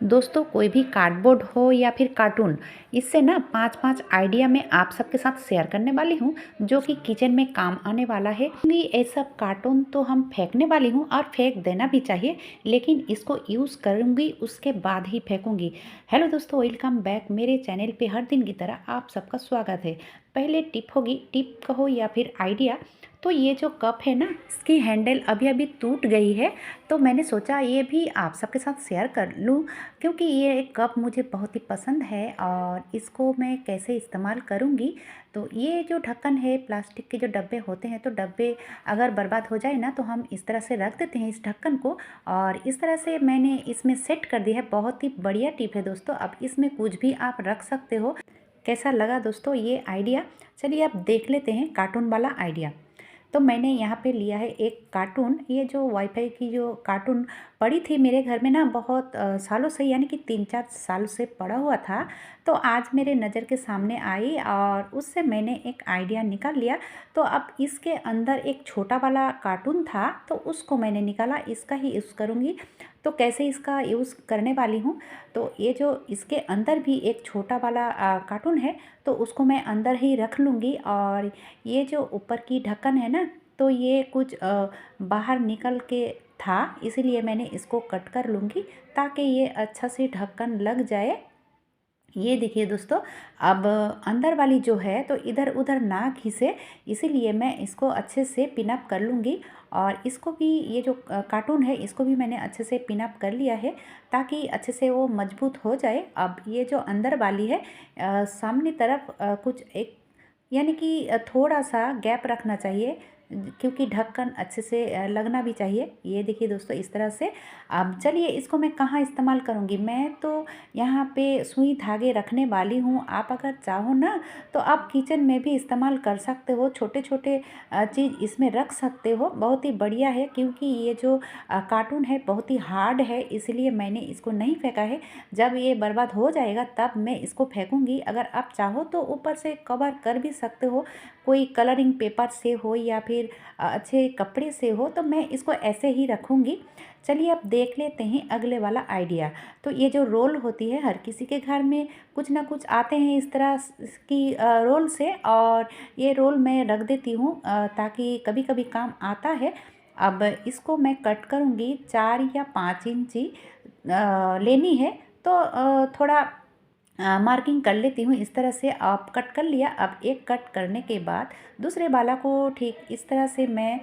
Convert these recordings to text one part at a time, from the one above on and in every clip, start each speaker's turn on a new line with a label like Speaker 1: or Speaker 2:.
Speaker 1: दोस्तों कोई भी कार्डबोर्ड हो या फिर कार्टून, इससे ना 5-5 आइडिया मैं आप सबके साथ शेयर करने वाली हूँ जो कि किचन में काम आने वाला है। ये सब कार्टून तो हम फेंकने वाली हूँ और फेंक देना भी चाहिए, लेकिन इसको यूज़ करूँगी उसके बाद ही फेंकूँगी। हेलो दोस्तों, वेलकम बैक मेरे चैनल पे। हर दिन की तरह आप सबका स्वागत है। पहले टिप होगी, टिप कहो या फिर आइडिया। तो ये जो कप है ना, इसकी हैंडल अभी अभी टूट गई है, तो मैंने सोचा ये भी आप सबके साथ शेयर कर लूँ, क्योंकि ये एक कप मुझे बहुत ही पसंद है और इसको मैं कैसे इस्तेमाल करूँगी। तो ये जो ढक्कन है, प्लास्टिक के जो डब्बे होते हैं, तो डब्बे अगर बर्बाद हो जाए ना तो हम इस तरह से रख देते हैं इस ढक्कन को, और इस तरह से मैंने इसमें सेट कर दिया है। बहुत ही बढ़िया टिप है दोस्तों। अब इसमें कुछ भी आप रख सकते हो। कैसा लगा दोस्तों ये आइडिया? चलिए अब देख लेते हैं कार्टून वाला आइडिया। तो मैंने यहाँ पे लिया है एक कार्टून। ये जो वाईफाई की जो कार्टून पड़ी थी मेरे घर में ना, बहुत सालों से, यानी कि 3-4 साल से पड़ा हुआ था। तो आज मेरे नज़र के सामने आई और उससे मैंने एक आइडिया निकाल लिया। तो अब इसके अंदर एक छोटा वाला कार्टून था, तो उसको मैंने निकाला, इसका ही यूज़ करूँगी। तो कैसे इसका यूज़ करने वाली हूँ, तो ये जो इसके अंदर भी एक छोटा वाला कार्टून है, तो उसको मैं अंदर ही रख लूँगी। और ये जो ऊपर की ढक्कन है ना, तो ये कुछ बाहर निकल के था, इसीलिए मैंने इसको कट कर लूँगी ताकि ये अच्छा से ढक्कन लग जाए। ये देखिए दोस्तों, अब अंदर वाली जो है तो इधर उधर ना घिसे, इसीलिए मैं इसको अच्छे से पिन अप कर लूँगी। और इसको भी, ये जो कार्टून है, इसको भी मैंने अच्छे से पिन अप कर लिया है ताकि अच्छे से वो मजबूत हो जाए। अब ये जो अंदर वाली है, सामने तरफ कुछ एक, यानी कि थोड़ा सा गैप रखना चाहिए, क्योंकि ढक्कन अच्छे से लगना भी चाहिए। ये देखिए दोस्तों, इस तरह से। अब चलिए इसको मैं कहाँ इस्तेमाल करूँगी। मैं तो यहाँ पे सुई धागे रखने वाली हूँ। आप अगर चाहो ना तो आप किचन में भी इस्तेमाल कर सकते हो, छोटे छोटे चीज़ इसमें रख सकते हो। बहुत ही बढ़िया है, क्योंकि ये जो कार्टून है बहुत ही हार्ड है, इसलिए मैंने इसको नहीं फेंका है। जब ये बर्बाद हो जाएगा तब मैं इसको फेंकूँगी। अगर आप चाहो तो ऊपर से कवर कर भी सकते हो, कोई कलरिंग पेपर से हो या फिर अच्छे कपड़े से हो, तो मैं इसको ऐसे ही रखूँगी। चलिए अब देख लेते हैं अगले वाला आइडिया। तो ये जो रोल होती है, हर किसी के घर में कुछ ना कुछ आते हैं इस तरह की रोल से, और ये रोल मैं रख देती हूँ ताकि कभी कभी काम आता है। अब इसको मैं कट करूँगी, 4 या 5 इंची लेनी है। तो थोड़ा मार्किंग कर लेती हूँ इस तरह से। आप कट कर लिया। अब एक कट करने के बाद दूसरे बाला को ठीक इस तरह से मैं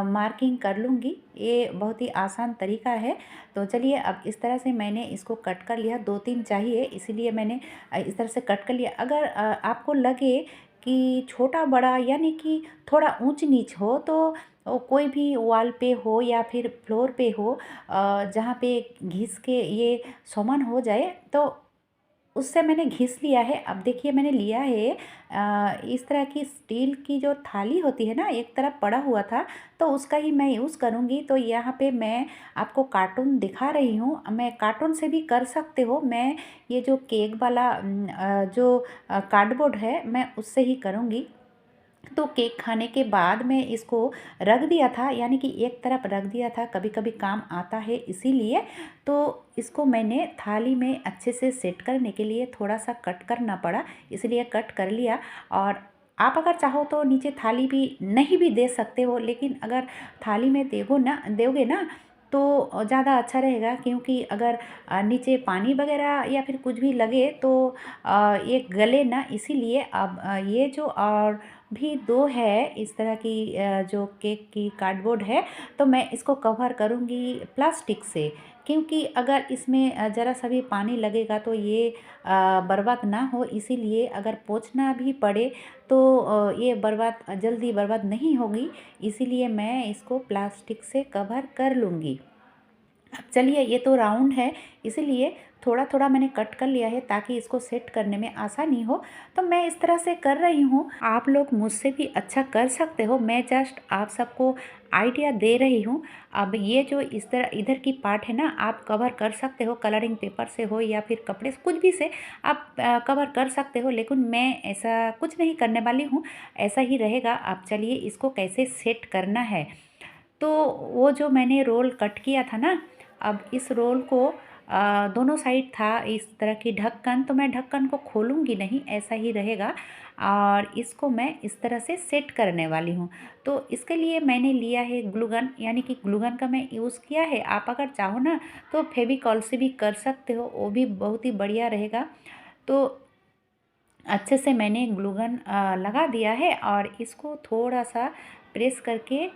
Speaker 1: मार्किंग कर लूँगी। ये बहुत ही आसान तरीका है। तो चलिए अब इस तरह से मैंने इसको कट कर लिया। 2-3 चाहिए, इसीलिए मैंने इस तरह से कट कर लिया। अगर आपको लगे कि छोटा बड़ा, यानी कि थोड़ा ऊंच नीच हो, तो कोई भी वॉल पे हो या फिर फ्लोर पे हो, जहाँ पे घिस के ये समान हो जाए, तो उससे मैंने घिस लिया है। अब देखिए मैंने लिया है इस तरह की स्टील की जो थाली होती है ना, एक तरफ पड़ा हुआ था, तो उसका ही मैं यूज़ करूँगी। तो यहाँ पे मैं आपको कार्टून दिखा रही हूँ, मैं कार्टून से भी कर सकते हो। मैं ये जो केक वाला जो कार्डबोर्ड है, मैं उससे ही करूँगी। तो केक खाने के बाद मैं इसको रख दिया था, यानी कि एक तरफ रख दिया था, कभी कभी काम आता है इसीलिए। तो इसको मैंने थाली में अच्छे से सेट करने के लिए थोड़ा सा कट करना पड़ा, इसलिए कट कर लिया। और आप अगर चाहो तो नीचे थाली भी नहीं भी दे सकते हो, लेकिन अगर थाली में दोगे ना तो ज़्यादा अच्छा रहेगा, क्योंकि अगर नीचे पानी वगैरह या फिर कुछ भी लगे तो ये गले ना, इसीलिए। अब ये जो और भी 2 है इस तरह की जो केक की कार्डबोर्ड है, तो मैं इसको कवर करूँगी प्लास्टिक से, क्योंकि अगर इसमें ज़रा सा भी पानी लगेगा तो ये बर्बाद ना हो। इसीलिए अगर पोंछना भी पड़े तो ये जल्दी बर्बाद नहीं होगी, इसीलिए मैं इसको प्लास्टिक से कवर कर लूँगी। अब चलिए, ये तो राउंड है, इसीलिए थोड़ा थोड़ा मैंने कट कर लिया है ताकि इसको सेट करने में आसानी हो। तो मैं इस तरह से कर रही हूँ, आप लोग मुझसे भी अच्छा कर सकते हो। मैं जस्ट आप सबको आइडिया दे रही हूँ। अब ये जो इस तरह इधर की पार्ट है ना, आप कवर कर सकते हो, कलरिंग पेपर से हो या फिर कपड़े से, कुछ भी से आप कवर कर सकते हो, लेकिन मैं ऐसा कुछ नहीं करने वाली हूँ, ऐसा ही रहेगा। अब चलिए इसको कैसे सेट करना है। तो वो जो मैंने रोल कट किया था ना, अब इस रोल को दोनों साइड था इस तरह की ढक्कन, तो मैं ढक्कन को खोलूँगी नहीं, ऐसा ही रहेगा और इसको मैं इस तरह से सेट करने वाली हूँ। तो इसके लिए मैंने लिया है ग्लू गन, यानी कि ग्लू गन का मैं यूज़ किया है। आप अगर चाहो ना तो फेविकॉल से भी कर सकते हो, वो भी बहुत ही बढ़िया रहेगा। तो अच्छे से मैंने ग्लू गन लगा दिया है और इसको थोड़ा सा प्रेस करके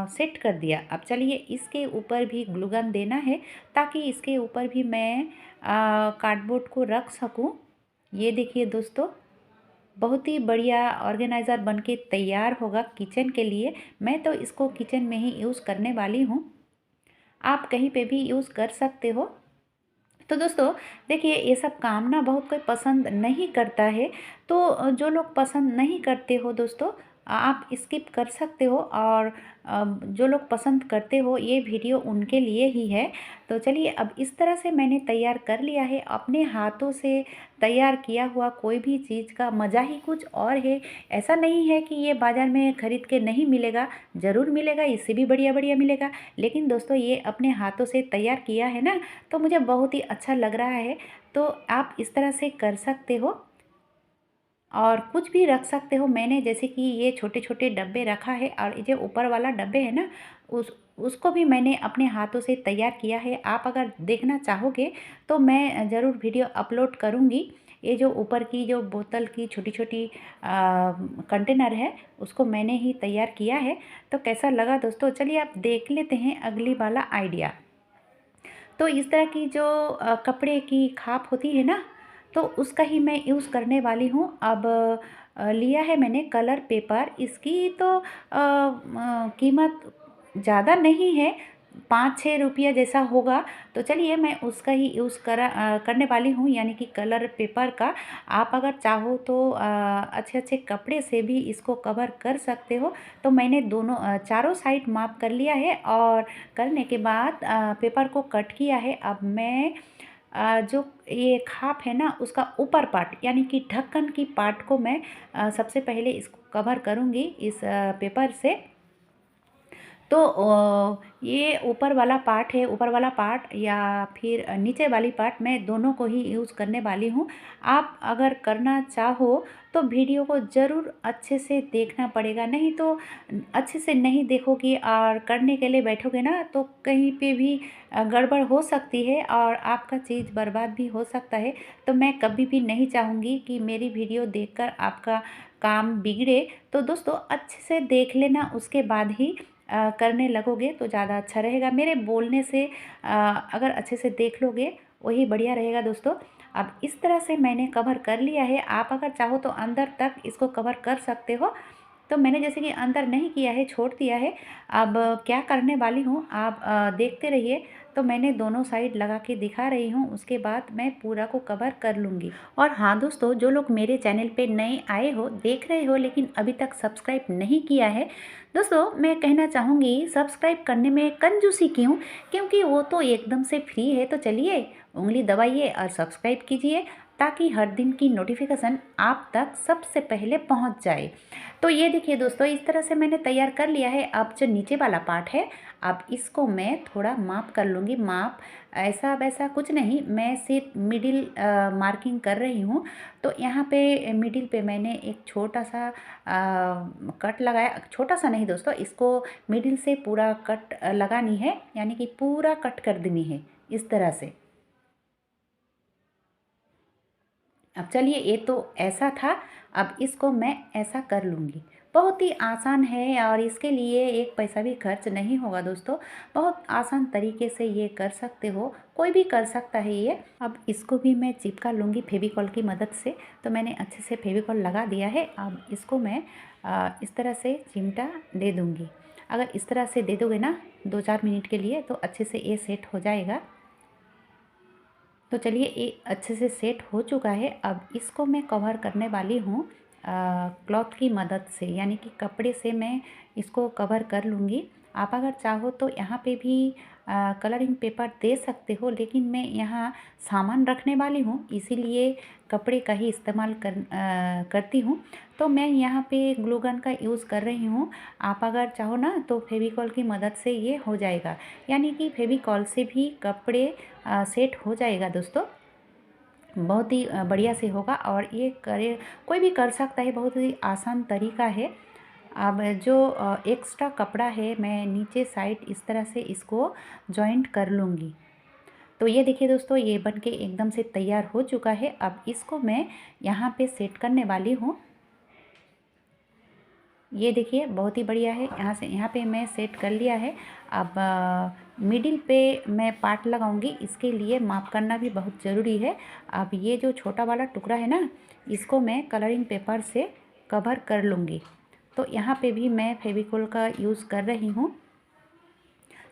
Speaker 1: सेट कर दिया। अब चलिए इसके ऊपर भी ग्लू गन देना है ताकि इसके ऊपर भी मैं कार्डबोर्ड को रख सकूं। ये देखिए दोस्तों, बहुत ही बढ़िया ऑर्गेनाइज़र बनके तैयार होगा किचन के लिए। मैं तो इसको किचन में ही यूज़ करने वाली हूँ, आप कहीं पे भी यूज़ कर सकते हो। तो दोस्तों देखिए, ये सब काम ना बहुत कोई पसंद नहीं करता है, तो जो लोग पसंद नहीं करते हो दोस्तों, आप स्किप कर सकते हो और जो लोग पसंद करते हो ये वीडियो उनके लिए ही है। तो चलिए, अब इस तरह से मैंने तैयार कर लिया है। अपने हाथों से तैयार किया हुआ कोई भी चीज़ का मज़ा ही कुछ और है। ऐसा नहीं है कि ये बाज़ार में ख़रीद के नहीं मिलेगा, ज़रूर मिलेगा, इससे भी बढ़िया बढ़िया मिलेगा। लेकिन दोस्तों ये अपने हाथों से तैयार किया है ना, तो मुझे बहुत ही अच्छा लग रहा है। तो आप इस तरह से कर सकते हो और कुछ भी रख सकते हो। मैंने जैसे कि ये छोटे छोटे डब्बे रखा है और ये जो ऊपर वाला डब्बे है ना, उसको भी मैंने अपने हाथों से तैयार किया है। आप अगर देखना चाहोगे तो मैं ज़रूर वीडियो अपलोड करूँगी। ये जो ऊपर की जो बोतल की छोटी छोटी कंटेनर है, उसको मैंने ही तैयार किया है। तो कैसा लगा दोस्तों, चलिए आप देख लेते हैं अगली वाला आइडिया। तो इस तरह की जो कपड़े की खाप होती है ना, तो उसका ही मैं यूज़ करने वाली हूँ। अब लिया है मैंने कलर पेपर। इसकी तो कीमत ज़्यादा नहीं है, 5-6 रुपया जैसा होगा। तो चलिए मैं उसका ही यूज़ करने वाली हूँ, यानी कि कलर पेपर का। आप अगर चाहो तो अच्छे अच्छे कपड़े से भी इसको कवर कर सकते हो। तो मैंने दोनों चारों साइड माप कर लिया है और करने के बाद पेपर को कट किया है। अब मैं जो ये खाप है ना, उसका ऊपर पार्ट यानी कि ढक्कन की पार्ट को मैं सबसे पहले इसको कवर करूँगी इस पेपर से। तो ये ऊपर वाला पार्ट है, ऊपर वाला पार्ट या फिर नीचे वाली पार्ट, मैं दोनों को ही यूज़ करने वाली हूँ। आप अगर करना चाहो तो वीडियो को ज़रूर अच्छे से देखना पड़ेगा, नहीं तो अच्छे से नहीं देखोगे और करने के लिए बैठोगे ना, तो कहीं पे भी गड़बड़ हो सकती है और आपका चीज़ बर्बाद भी हो सकता है। तो मैं कभी भी नहीं चाहूँगी कि मेरी वीडियो देखकर आपका काम बिगड़े। तो दोस्तों अच्छे से देख लेना, उसके बाद ही करने लगोगे तो ज़्यादा अच्छा रहेगा। मेरे बोलने से अगर अच्छे से देख लोगे वही बढ़िया रहेगा दोस्तों। अब इस तरह से मैंने कवर कर लिया है। आप अगर चाहो तो अंदर तक इसको कवर कर सकते हो। तो मैंने जैसे कि अंदर नहीं किया है, छोड़ दिया है। अब क्या करने वाली हूँ आप देखते रहिए। तो मैंने दोनों साइड लगा के दिखा रही हूँ, उसके बाद मैं पूरा को कवर कर लूँगी। और हाँ दोस्तों, जो लोग मेरे चैनल पे नए आए हो, देख रहे हो लेकिन अभी तक सब्सक्राइब नहीं किया है, दोस्तों मैं कहना चाहूँगी सब्सक्राइब करने में कंजूसी क्यों, क्योंकि वो तो एकदम से फ्री है। तो चलिए उंगली दबाइए और सब्सक्राइब कीजिए ताकि हर दिन की नोटिफिकेशन आप तक सबसे पहले पहुंच जाए। तो ये देखिए दोस्तों, इस तरह से मैंने तैयार कर लिया है। अब जो नीचे वाला पार्ट है, अब इसको मैं थोड़ा माप कर लूँगी। माप ऐसा वैसा कुछ नहीं, मैं सिर्फ मिडिल मार्किंग कर रही हूँ। तो यहाँ पे मिडिल पे मैंने एक छोटा सा कट लगाया। छोटा सा नहीं दोस्तों, इसको मिडिल से पूरा कट लगानी है, यानी कि पूरा कट कर देनी है इस तरह से। अब चलिए, ये तो ऐसा था, अब इसको मैं ऐसा कर लूँगी। बहुत ही आसान है और इसके लिए एक पैसा भी खर्च नहीं होगा दोस्तों। बहुत आसान तरीके से ये कर सकते हो, कोई भी कर सकता है ये। अब इसको भी मैं चिपका लूँगी फेविकॉल की मदद से। तो मैंने अच्छे से फेविकॉल लगा दिया है। अब इसको मैं इस तरह से चिमटा दे दूँगी। अगर इस तरह से दे दोगे ना 2-4 मिनट के लिए, तो अच्छे से ये सेट हो जाएगा। तो चलिए, ये अच्छे से सेट हो चुका है। अब इसको मैं कवर करने वाली हूँ क्लॉथ की मदद से, यानी कि कपड़े से मैं इसको कवर कर लूँगी। आप अगर चाहो तो यहाँ पे भी कलरिंग पेपर दे सकते हो, लेकिन मैं यहाँ सामान रखने वाली हूँ, इसीलिए कपड़े का ही इस्तेमाल करती हूँ। तो मैं यहाँ पे ग्लू गन का यूज़ कर रही हूँ। आप अगर चाहो ना तो फेविकॉल की मदद से ये हो जाएगा, यानी कि फेविकॉल से भी कपड़े सेट हो जाएगा दोस्तों। बहुत ही बढ़िया से होगा और ये करे कोई भी कर सकता है, बहुत ही आसान तरीका है। अब जो एक्स्ट्रा कपड़ा है मैं नीचे साइड इस तरह से इसको जॉइंट कर लूँगी। तो ये देखिए दोस्तों, ये बनके एकदम से तैयार हो चुका है। अब इसको मैं यहाँ पे सेट करने वाली हूँ। ये देखिए बहुत ही बढ़िया है, यहाँ पे मैं सेट कर लिया है। अब मिडिल पे मैं पार्ट लगाऊंगी, इसके लिए माप करना भी बहुत ज़रूरी है। अब ये जो छोटा वाला टुकड़ा है ना, इसको मैं कलरिंग पेपर से कवर कर लूँगी। तो यहाँ पे भी मैं फेविकोल का यूज़ कर रही हूँ।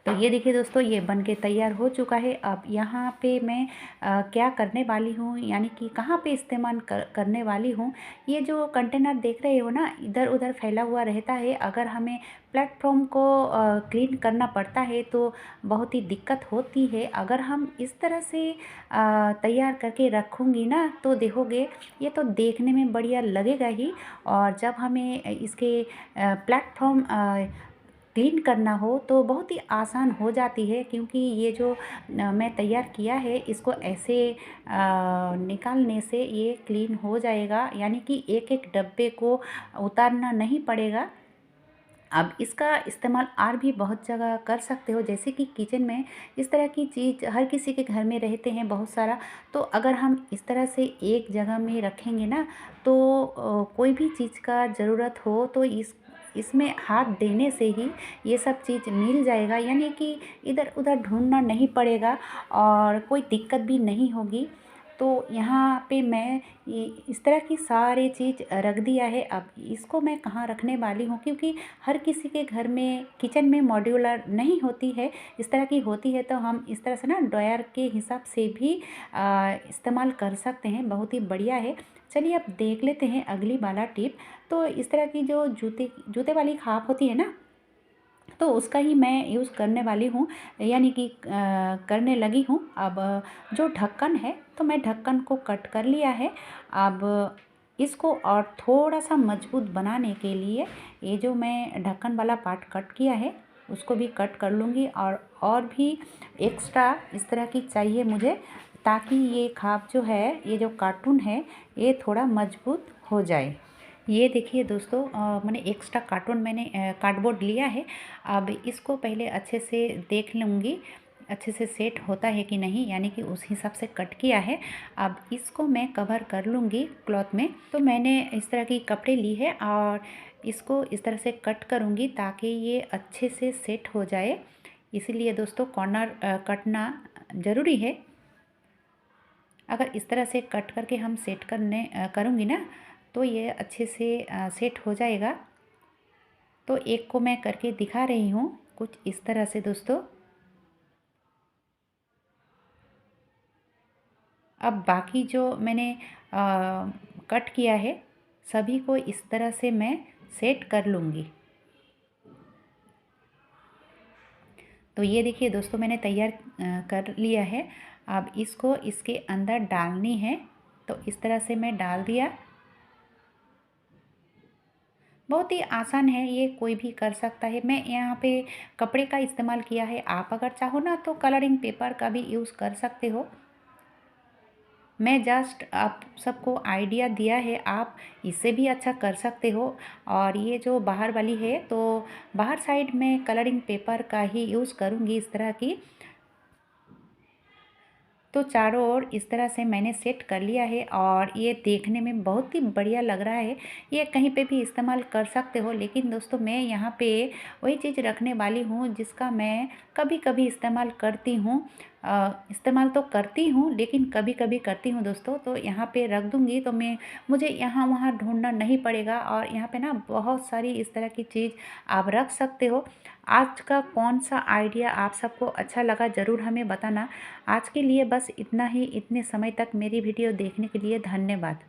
Speaker 1: तो ये देखिए दोस्तों, ये बनके तैयार हो चुका है। अब यहाँ पे मैं क्या करने वाली हूँ, यानी कि कहाँ पे इस्तेमाल करने वाली हूँ। ये जो कंटेनर देख रहे हो ना, इधर उधर फैला हुआ रहता है। अगर हमें प्लेटफॉर्म को क्लीन करना पड़ता है तो बहुत ही दिक्कत होती है। अगर हम इस तरह से तैयार करके रखूँगी ना, तो देखोगे ये तो देखने में बढ़िया लगेगा ही। और जब हमें इसके प्लेटफॉर्म क्लीन करना हो तो बहुत ही आसान हो जाती है, क्योंकि ये जो मैं तैयार किया है, इसको ऐसे निकालने से ये क्लीन हो जाएगा, यानी कि एक एक डब्बे को उतारना नहीं पड़ेगा। अब इसका इस्तेमाल और भी बहुत जगह कर सकते हो, जैसे कि किचन में इस तरह की चीज़ हर किसी के घर में रहते हैं बहुत सारा। तो अगर हम इस तरह से एक जगह में रखेंगे ना, तो कोई भी चीज़ का ज़रूरत हो तो इसमें हाथ देने से ही ये सब चीज़ मिल जाएगा, यानी कि इधर उधर ढूंढना नहीं पड़ेगा और कोई दिक्कत भी नहीं होगी। तो यहाँ पे मैं ये इस तरह की सारी चीज़ रख दिया है। अब इसको मैं कहाँ रखने वाली हूँ, क्योंकि हर किसी के घर में किचन में मॉड्यूलर नहीं होती है, इस तरह की होती है। तो हम इस तरह से ना ड्रायर के हिसाब से भी इस्तेमाल कर सकते हैं, बहुत ही बढ़िया है। चलिए अब देख लेते हैं अगली वाला टिप। तो इस तरह की जो जूते वाली खाप होती है ना, तो उसका ही मैं यूज़ करने वाली हूँ, यानी कि करने लगी हूँ। अब जो ढक्कन है, तो मैं ढक्कन को कट कर लिया है। अब इसको और थोड़ा सा मजबूत बनाने के लिए ये जो मैं ढक्कन वाला पार्ट कट किया है, उसको भी कट कर लूँगी। और भी एक्स्ट्रा इस तरह की चाहिए मुझे, ताकि ये खाप जो है, ये जो कार्टून है, ये थोड़ा मजबूत हो जाए। ये देखिए दोस्तों, मैंने एक्स्ट्रा कार्डबोर्ड लिया है। अब इसको पहले अच्छे से देख लूँगी, अच्छे से सेट होता है कि नहीं, यानी कि उस हिसाब से कट किया है। अब इसको मैं कवर कर लूँगी क्लॉथ में। तो मैंने इस तरह की कपड़े ली है और इसको इस तरह से कट करूँगी ताकि ये अच्छे से सेट हो जाए। इसीलिए दोस्तों कॉर्नर कटना ज़रूरी है। अगर इस तरह से कट करके हम सेट करूँगी ना, तो ये अच्छे से सेट हो जाएगा। तो एक को मैं करके दिखा रही हूँ कुछ इस तरह से दोस्तों। अब बाकी जो मैंने कट किया है, सभी को इस तरह से मैं सेट कर लूँगी। तो ये देखिए दोस्तों, मैंने तैयार कर लिया है। अब इसको इसके अंदर डालनी है, तो इस तरह से मैं डाल दिया। बहुत ही आसान है, ये कोई भी कर सकता है। मैं यहाँ पे कपड़े का इस्तेमाल किया है, आप अगर चाहो ना तो कलरिंग पेपर का भी यूज़ कर सकते हो। मैं जस्ट आप सबको आइडिया दिया है, आप इससे भी अच्छा कर सकते हो। और ये जो बाहर वाली है, तो बाहर साइड में कलरिंग पेपर का ही यूज़ करूँगी इस तरह की। तो चारों ओर इस तरह से मैंने सेट कर लिया है और ये देखने में बहुत ही बढ़िया लग रहा है। ये कहीं पे भी इस्तेमाल कर सकते हो, लेकिन दोस्तों मैं यहाँ पे वही चीज़ रखने वाली हूँ जिसका मैं कभी कभी इस्तेमाल करती हूँ। इस्तेमाल तो करती हूँ, लेकिन कभी कभी करती हूँ दोस्तों। तो यहाँ पे रख दूँगी, तो मुझे यहाँ वहाँ ढूंढना नहीं पड़ेगा। और यहाँ पे ना बहुत सारी इस तरह की चीज़ आप रख सकते हो। आज का कौन सा आइडिया आप सबको अच्छा लगा, ज़रूर हमें बताना। आज के लिए बस इतना ही। इतने समय तक मेरी वीडियो देखने के लिए धन्यवाद।